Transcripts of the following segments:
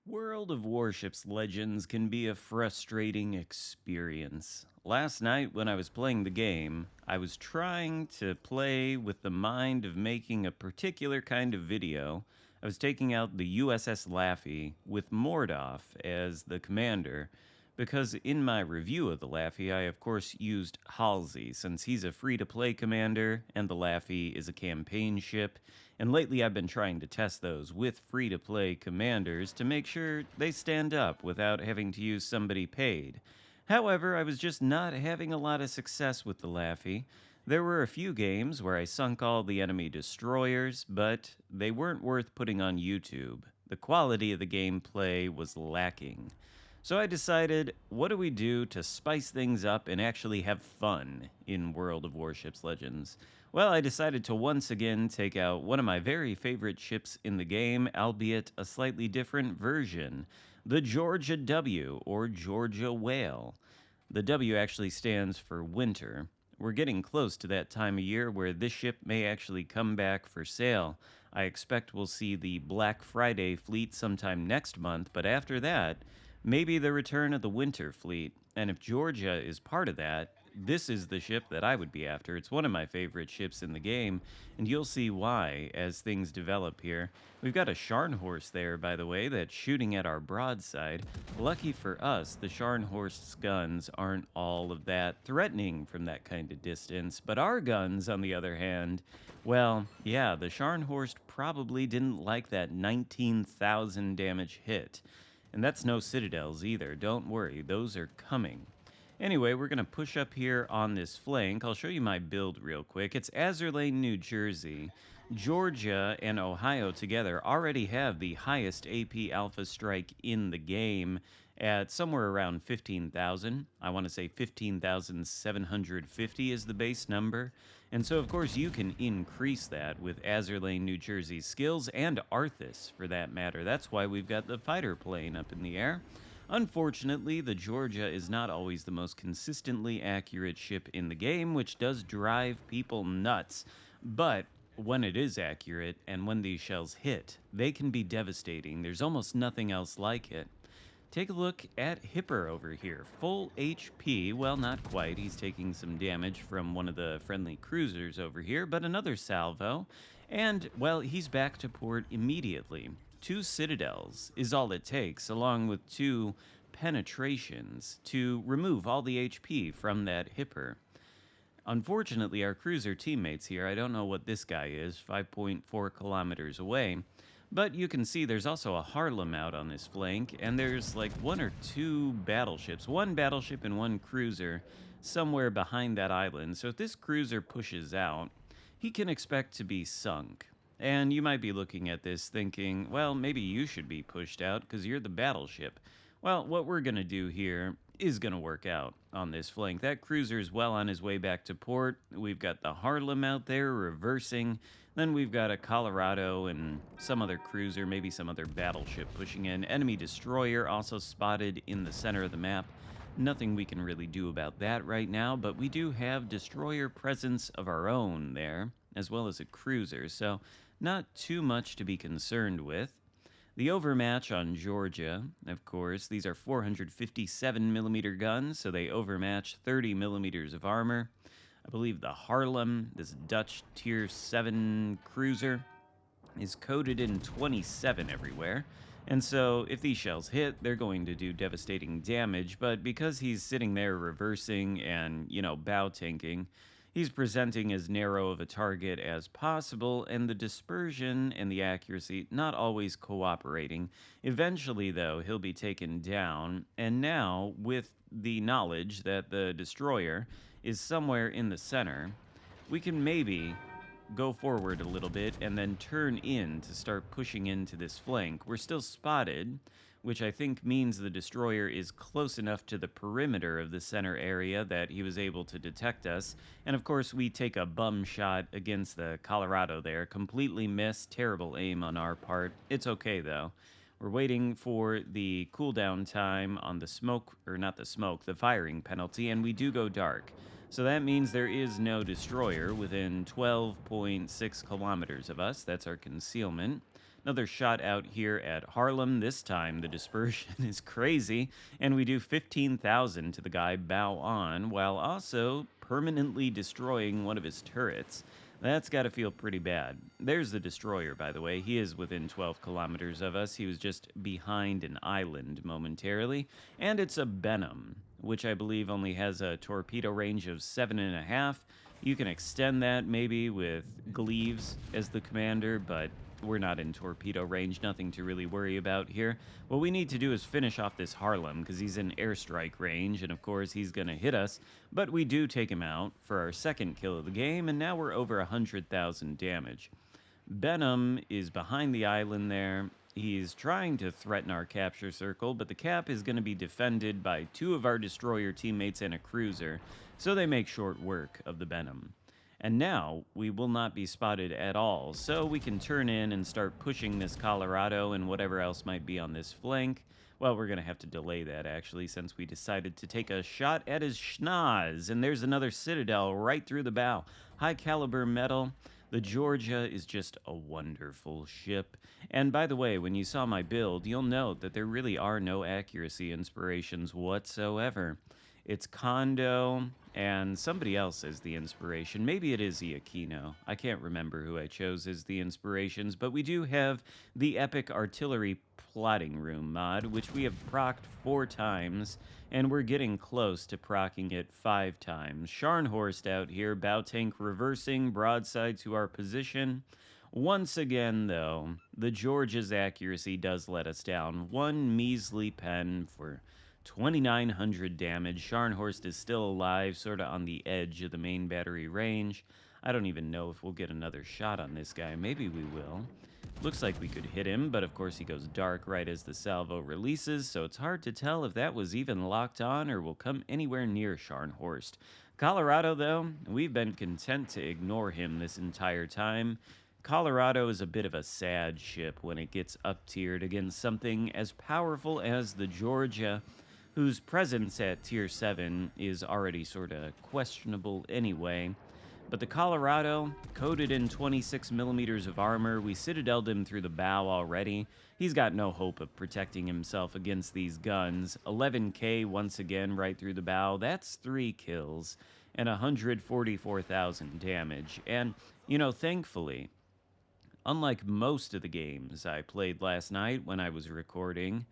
World of Warships Legends can be a frustrating experience. Last night, when I was playing the game, I was trying to play with the mind of making a particular kind of video. I was taking out the USS Laffy with Mordoff as the commander, because in my review of the Laffy, I of course used Halsey, since he's a free to play commander and the Laffy is a campaign ship. And lately, I've been trying to test those with free to play commanders to make sure they stand up without having to use somebody paid. However, I was just not having a lot of success with the Laffy. There were a few games where I sunk all the enemy destroyers, but they weren't worth putting on YouTube. The quality of the gameplay was lacking. So I decided, what do we do to spice things up and actually have fun in World of Warships Legends? Well, I decided to once again take out one of my very favorite ships in the game, albeit a slightly different version, the Georgia W, or Georgia Whale. The W actually stands for winter. We're getting close to that time of year where this ship may actually come back for sale. I expect we'll see the Black Friday fleet sometime next month, but after that, maybe the return of the winter fleet. And if Georgia is part of that, this is the ship that I would be after. It's one of my favorite ships in the game, and you'll see why as things develop here. We've got a Scharnhorst there, by the way, that's shooting at our broadside. Lucky for us, the Scharnhorst's guns aren't all of that threatening from that kind of distance, but our guns, on the other hand, well, yeah, the Scharnhorst probably didn't like that 19,000 damage hit. And that's no citadels either. Don't worry, those are coming. Anyway, we're going to push up here on this flank. I'll show you my build real quick. It's Azurlane, New Jersey. Georgia and Ohio together already have the highest AP Alpha Strike in the game at somewhere around 15,000. I want to say 15,750 is the base number. And so, of course, you can increase that with Azurlane, New Jersey's skills, and Arthas, for that matter. That's why we've got the fighter plane up in the air. Unfortunately, the Georgia is not always the most consistently accurate ship in the game, which does drive people nuts. But when it is accurate, and when these shells hit, they can be devastating. There's almost nothing else like it. Take a look at Hipper over here. Full HP. Well, not quite. He's taking some damage from one of the friendly cruisers over here, but another salvo. And, well, he's back to port immediately. 2 citadels is all it takes, along with 2 penetrations to remove all the HP from that Hipper. Unfortunately, our cruiser teammates here, I don't know what this guy is, 5.4 kilometers away, but you can see there's also a Harlem out on this flank, and there's like 1 or 2 battleships, 1 battleship and 1 cruiser somewhere behind that island. So if this cruiser pushes out, he can expect to be sunk. And you might be looking at this thinking, well, maybe you should be pushed out because you're the battleship. Well, what we're going to do here is going to work out on this flank. That cruiser is well on his way back to port. We've got the Harlem out there reversing. Then we've got a Colorado and some other cruiser, maybe some other battleship pushing in. Enemy destroyer also spotted in the center of the map. Nothing we can really do about that right now, but we do have destroyer presence of our own there, as well as a cruiser, so not too much to be concerned with. The overmatch on Georgia, of course, these are 457 millimeter guns, so they overmatch 30 millimeters of armor. I believe the Harlem, this Dutch Tier 7 cruiser, is coded in 27 everywhere. And so if these shells hit, they're going to do devastating damage, but because he's sitting there reversing and, bow tanking, he's presenting as narrow of a target as possible, and the dispersion and the accuracy not always cooperating. Eventually, though, he'll be taken down, and now, with the knowledge that the destroyer is somewhere in the center, we can maybe go forward a little bit and then turn in to start pushing into this flank. We're still spotted, which I think means the destroyer is close enough to the perimeter of the center area that he was able to detect us. And of course, we take a bum shot against the Colorado there. Completely missed, terrible aim on our part. It's okay though. We're waiting for the cooldown time on the smoke, or not the smoke, the firing penalty, and we do go dark. So that means there is no destroyer within 12.6 kilometers of us. That's our concealment. Another shot out here at Harlem. This time the dispersion is crazy, and we do 15,000 to the guy bow on, while also permanently destroying one of his turrets. That's got to feel pretty bad. There's the destroyer, by the way. He is within 12 kilometers of us. He was just behind an island momentarily. And it's a Benham, which I believe only has a torpedo range of 7.5. You can extend that maybe with Gleaves as the commander, but we're not in torpedo range, nothing to really worry about here. What we need to do is finish off this Harlem, because he's in airstrike range, and of course he's going to hit us, but we do take him out for our second kill of the game, and now we're over 100,000 damage. Benham is behind the island there. He's trying to threaten our capture circle, but the cap is going to be defended by 2 of our destroyer teammates and a cruiser, so they make short work of the Benham. And now we will not be spotted at all, so we can turn in and start pushing this Colorado and whatever else might be on this flank. Well, we're going to have to delay that, actually, since we decided to take a shot at his schnoz. And there's another Citadel right through the bow. High caliber metal. The Georgia is just a wonderful ship. And by the way, when you saw my build, you'll note that there really are no accuracy inspirations whatsoever. It's Kondo and somebody else as the inspiration. Maybe it is Iachino. I can't remember who I chose as the inspirations, but we do have the Epic Artillery Plotting Room mod, which we have procced 4 times, and we're getting close to proccing it 5 times. Scharnhorst out here, bow tank reversing, broadside to our position. Once again, though, the Georgia's accuracy does let us down. 1 measly pen for 2,900 damage. Scharnhorst is still alive, sort of on the edge of the main battery range. I don't even know if we'll get another shot on this guy. Maybe we will. Looks like we could hit him, but of course he goes dark right as the salvo releases, so it's hard to tell if that was even locked on or will come anywhere near Scharnhorst. Colorado, though, we've been content to ignore him this entire time. Colorado is a bit of a sad ship when it gets up-tiered against something as powerful as the Georgia, whose presence at Tier 7 is already sort of questionable anyway. But the Colorado, coated in 26 millimeters of armor, we citadeled him through the bow already. He's got no hope of protecting himself against these guns. 11k once again right through the bow. That's 3 kills and 144,000 damage. And, you know, thankfully, unlike most of the games I played last night when I was recording,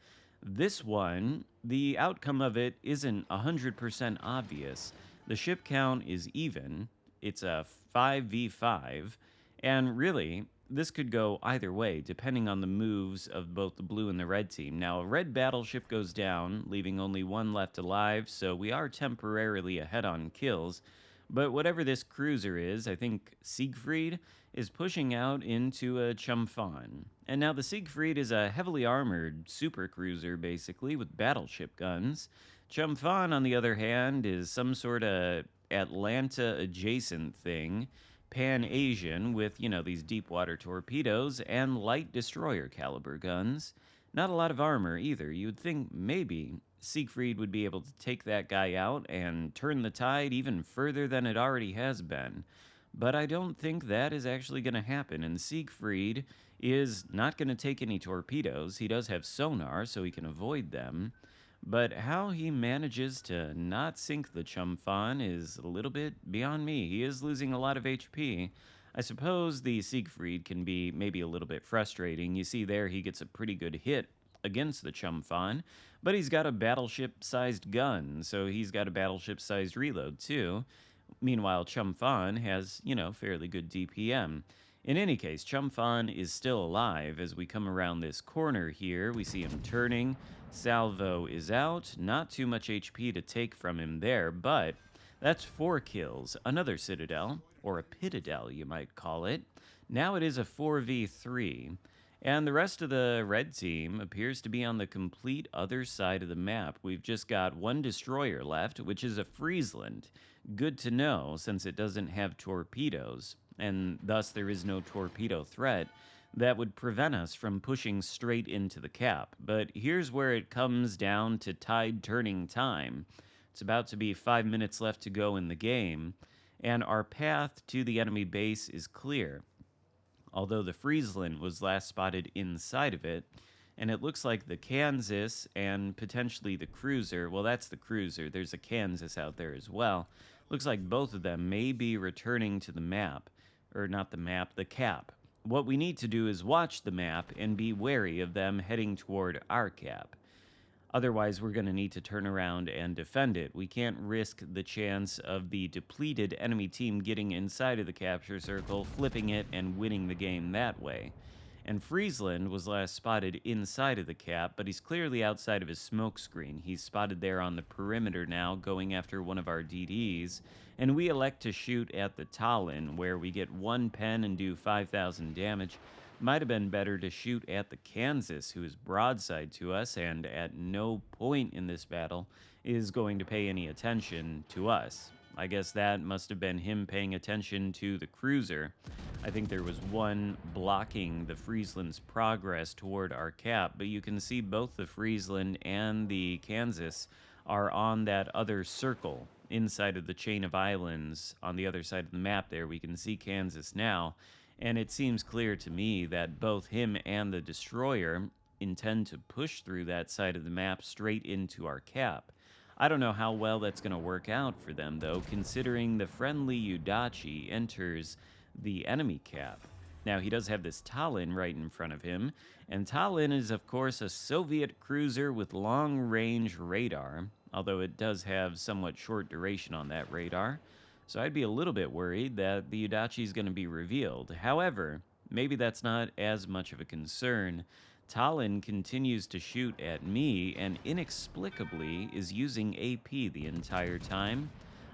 this one, the outcome of it isn't 100% obvious. The ship count is even. It's a 5v5, and really, this could go either way, depending on the moves of both the blue and the red team. Now, a red battleship goes down, leaving only 1 left alive, so we are temporarily ahead on kills. But whatever this cruiser is, I think Siegfried is pushing out into a Chumfon. And now the Siegfried is a heavily armored super cruiser, basically, with battleship guns. Chumfon, on the other hand, is some sort of Atlanta-adjacent thing, Pan-Asian, with, you know, these deep water torpedoes and light destroyer caliber guns. Not a lot of armor either. You'd think maybe Siegfried would be able to take that guy out and turn the tide even further than it already has been. But I don't think that is actually going to happen, and Siegfried is not going to take any torpedoes. He does have sonar, so he can avoid them. But how he manages to not sink the Chumfon is a little bit beyond me. He is losing a lot of HP. I suppose the Siegfried can be maybe a little bit frustrating. You see there he gets a pretty good hit against the Chumfon, but he's got a battleship-sized gun, so he's got a battleship-sized reload too. Meanwhile, Chumfon has, you know, fairly good DPM. In any case, Chumfon is still alive. As we come around this corner here, we see him turning. Salvo is out. Not too much HP to take from him there, but that's 4 kills. Another Citadel, or a Pitadel, you might call it. Now it is a 4v3. And the rest of the red team appears to be on the complete other side of the map. We've just got 1 destroyer left, which is a Friesland. Good to know, since it doesn't have torpedoes, and thus there is no torpedo threat that would prevent us from pushing straight into the cap. But here's where it comes down to tide turning time. It's about to be 5 minutes left to go in the game, and our path to the enemy base is clear. although the Friesland was last spotted inside of it. And it looks like the Kansas and potentially the cruiser, well, that's the cruiser, there's a Kansas out there as well. Looks like both of them may be returning to the map, or not the map, the cap. What we need to do is watch the map and be wary of them heading toward our cap. Otherwise, we're going to need to turn around and defend it. We can't risk the chance of the depleted enemy team getting inside of the capture circle, flipping it, and winning the game that way. And Friesland was last spotted inside of the cap, but he's clearly outside of his smoke screen. He's spotted there on the perimeter now, going after one of our DDs, and we elect to shoot at the Talon, where we get one pen and do 5,000 damage. Might have been better to shoot at the Kansas, who is broadside to us, and at no point in this battle is going to pay any attention to us. I guess that must have been him paying attention to the cruiser. I think there was one blocking the Friesland's progress toward our cap, but you can see both the Friesland and the Kansas are on that other circle inside of the chain of islands on the other side of the map there. We can see Kansas now, and it seems clear to me that both him and the destroyer intend to push through that side of the map straight into our cap. I don't know how well that's going to work out for them, though, considering the friendly Udachi enters the enemy cap. Now, he does have this Talon right in front of him, and Talon is, of course, a Soviet cruiser with long-range radar, although it does have somewhat short duration on that radar. So I'd be a little bit worried that the Udachi is going to be revealed. However, maybe that's not as much of a concern. Talon continues to shoot at me and inexplicably is using AP the entire time.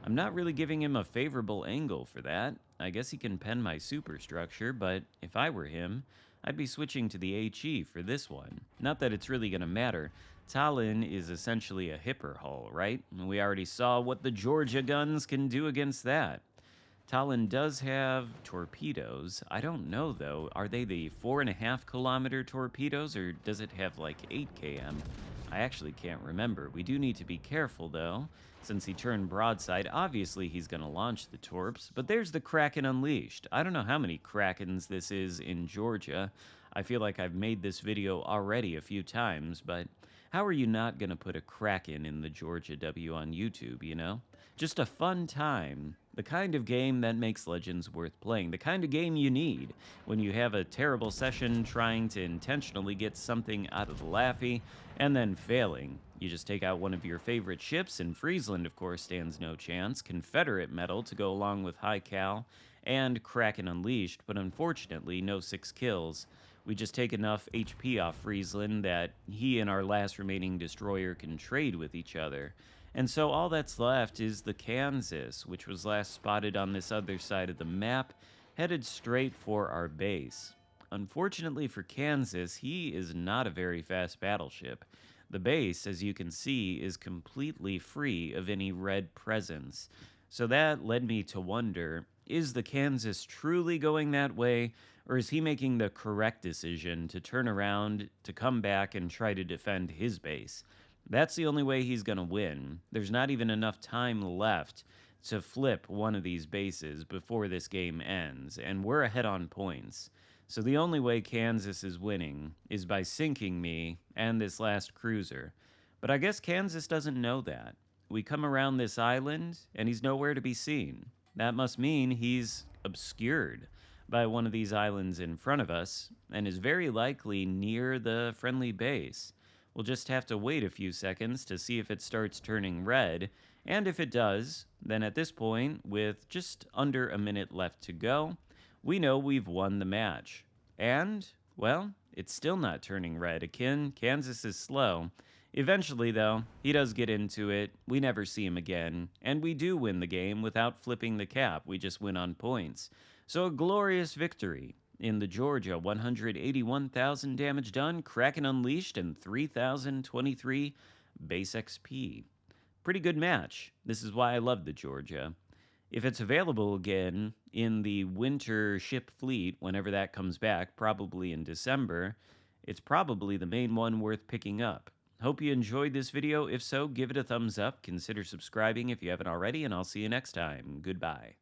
I'm not really giving him a favorable angle for that. I guess he can pen my superstructure, but if I were him, I'd be switching to the HE for this one. Not that it's really going to matter. Talon is essentially a hipper hull, right? We already saw what the Georgia guns can do against that. Talon does have torpedoes. I don't know, though. Are they the 4.5 kilometer torpedoes, or does it have like 8 km? I actually can't remember. We do need to be careful, though. Since he turned broadside, obviously he's going to launch the torps. But there's the Kraken Unleashed. I don't know how many Krakens this is in Georgia. I feel like I've made this video already a few times, but how are you not going to put a Kraken in the Georgia W on YouTube, you know? Just a fun time. The kind of game that makes Legends worth playing. The kind of game you need when you have a terrible session trying to intentionally get something out of the Laffy and then failing. You just take out one of your favorite ships, and Friesland, of course, stands no chance. Confederate metal to go along with High Cal and Kraken Unleashed, but unfortunately, no 6 kills. We just take enough HP off Friesland that he and our last remaining destroyer can trade with each other. And so all that's left is the Kansas, which was last spotted on this other side of the map, headed straight for our base. Unfortunately for Kansas, he is not a very fast battleship. The base, as you can see, is completely free of any red presence. So that led me to wonder, is the Kansas truly going that way, or is he making the correct decision to turn around, to come back and try to defend his base? That's the only way he's going to win. There's not even enough time left to flip one of these bases before this game ends, and we're ahead on points. So the only way Kansas is winning is by sinking me and this last cruiser. But I guess Kansas doesn't know that. We come around this island, and he's nowhere to be seen. That must mean he's obscured by one of these islands in front of us, and is very likely near the friendly base. We'll just have to wait a few seconds to see if it starts turning red, and if it does, then at this point, with just under a minute left to go, we know we've won the match. And, well, it's still not turning red. Kansas is slow. Eventually, though, he does get into it. We never see him again, and we do win the game without flipping the cap. We just win on points. So a glorious victory. In the Georgia, 181,000 damage done, Kraken Unleashed, and 3,023 base XP. Pretty good match. This is why I love the Georgia. If it's available again in the winter ship fleet, whenever that comes back, probably in December, it's probably the main one worth picking up. Hope you enjoyed this video. If so, give it a thumbs up. Consider subscribing if you haven't already, and I'll see you next time. Goodbye.